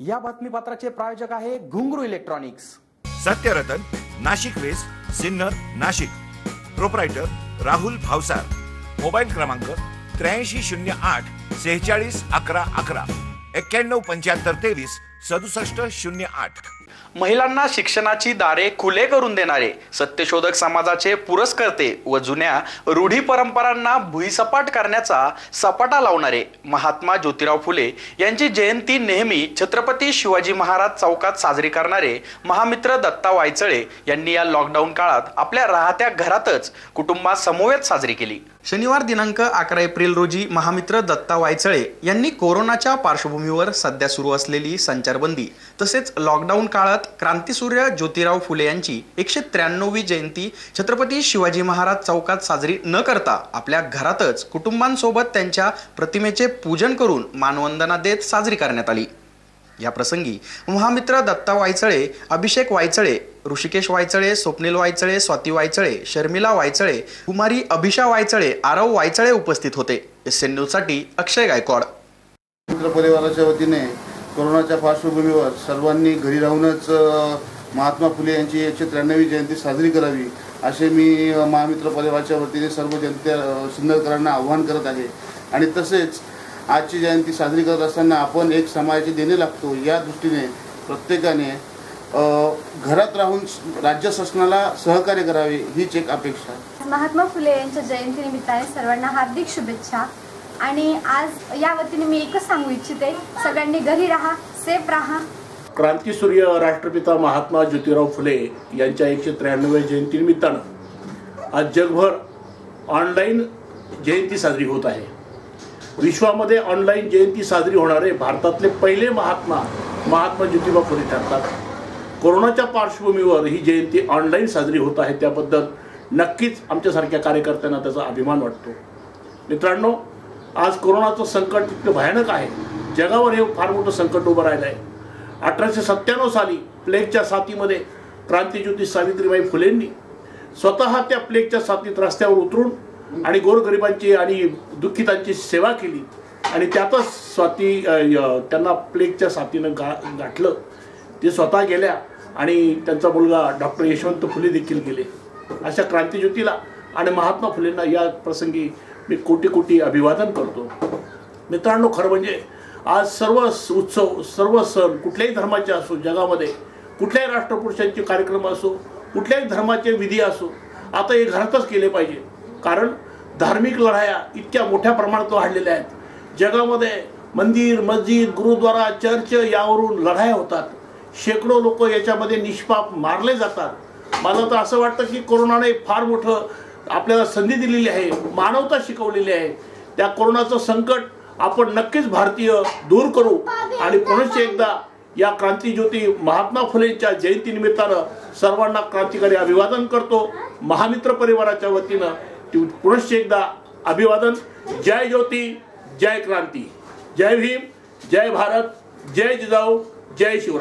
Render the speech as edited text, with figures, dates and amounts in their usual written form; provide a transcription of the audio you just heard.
या बातमीपत्राचे प्रायोजक आहे Ghungroo electronics. Satyaratan, Nashik west, Sinnar, Nashik. Proprietor Rahul Bhavsar. Mobile क्रमांक 8308 46 11 11 91 75 23 67 08। महिलांना शिक्षणाची दारे खुले करून देणारे सत्यशोधक समाजाचे पुरस्कर्ते व जुन्या रूढी परंपरांना भुईसपाट करण्याचा सपाटा लावणारे महात्मा ज्योतिराव फुले यांची जयंती नेहमी छत्रपती शिवाजी महाराज चौकात साजरी करणारे महामित्र दत्ता वायचळे यांनी या लॉकडाऊन काळात आपल्या राहत्या घरातच कुटुंबासमवेत साजरी केली। शनिवार दिनांक 11 एप्रिल रोजी महामित्र दत्ता वायचळे यांनी कोरोनाच्या पार्श्वभूमीवर सध्या सुरू असलेली संचारबंदी तसेच लॉकडाऊन काळात क्रांतीसूर्य ज्योतिराव फुले यांची 193वी जयंती छत्रपती शिवाजी महाराज चौकात साजरी न करता आपल्या घरातच कुटुंबांसोबत त्यांच्या प्रतिमेचे पूजन करून मानवंदना देत साजरी करण्यात आली। या प्रसंगी महामित्र दत्ता वायचळे, अभिषेक वायचळे, ऋषिकेश वायचळे, स्वप्नील वायचळे, स्वाती वायचळे, शर्मिला वायचळे, कुमारी अभिषा वायचळे, आरव वायचळे उपस्थित होते। SN न्यूज साठी अक्षय गायकवाड। मित्र परिवाराच्या वतीने कोरोनाच्या पार्श्वभूमीवर सर्वांनी घरी राहूनच महात्मा फुले यांची 193वी जयंती साजरी करावी असे मी महामित्र परिवाराच्या वतीने सर्व जनता सिन्नरकरांना आवाहन करत आहे। आणि तसेच आजची जयंती साजरी करत असताना आपण एक समाजाची देणे लागतो या दृष्टीने प्रत्येकाने घरात राहून राज्य शासनाला सहकार्य करावे हीच एक अपेक्षा। महात्मा फुले यांच्या जयंती निमित्ताने सर्वांना हार्दिक शुभेच्छा। आणि आज या वतीने मी एकच सांगू इच्छिते, सगळ्यांनी घरी राहा, सेफ राहा। क्रांतीसूर्य राष्ट्रपिता महात्मा ज्योतिराव फुले यांच्या 193व्या जयंतीनिमित्तानं आज जगभर ऑनलाईन जयंती साजरी होत आहे। विश्वामध्ये ऑनलाईन जयंती साजरी होणारे भारतातले पहिले महात्मा ज्योतिबा फुले ठरतात। कोरोनाच्या पार्श्वभूमीवर ही जयंती ऑनलाईन साजरी होत आहे त्याबद्दल नक्कीच आमच्यासारख्या कार्यकर्त्यांना त्याचा अभिमान वाटतो। मित्रांनो, आज कोरोनाचं संकट इतकं भयानक आहे, जगावर हे फार मोठं संकट उभं राहिलं आहे। 1897 साली प्लेगच्या साथीमध्ये क्रांतीज्योती सावित्रीबाई फुलेंनी स्वतः त्या प्लेगच्या साथीत रस्त्यावर उतरून आणि गोरगरिबांची आणि दुःखितांची सेवा केली आणि त्यातच त्यांना प्लेगच्या साथीनं गाठलं। ते स्वतः गेल्या आणि त्यांचा मुलगा डॉक्टर यशवंत फुले देखील गेले। अशा क्रांतीज्योतीला आणि महात्मा फुलेंना या प्रसंगी मी कोटी कोटी अभिवादन करतो। मित्रांनो, खरं म्हणजे आज सर्व उत्सव, सर्व सण कुठल्याही धर्माचे असो, जगामध्ये कुठल्याही राष्ट्रपुरुषांचे कार्यक्रम असो, कुठल्याही धर्माचे विधी असो, आता हे घरातच केले पाहिजे। कारण धार्मिक लढाया इतक्या मोठ्या प्रमाणात वाढलेल्या आहेत। जगामध्ये मंदिर, मस्जिद, गुरुद्वारा, चर्च यावरून लढाया होतात। शेकडो लोक याच्यामध्ये निष्पाप मारले जातात। मला तर असं वाटतं की कोरोनाने फार मोठं आपल्याला संधी दिलेली आहे, मानवता शिकवलेली आहे। त्या कोरोनाचं संकट आपण नक्कीच भारतीय दूर करू आणि पुनश्च एकदा या क्रांतीज्योती महात्मा फुलेंच्या जयंतीनिमित्तानं सर्वांना क्रांतिकारी अभिवादन करतो। महामित्र परिवाराच्या वतीनं पुनश्च एकदा अभिवादन। जय ज्योती, जय क्रांती, जय भीम, जय भारत, जय जिजाऊ, जय शिवराय।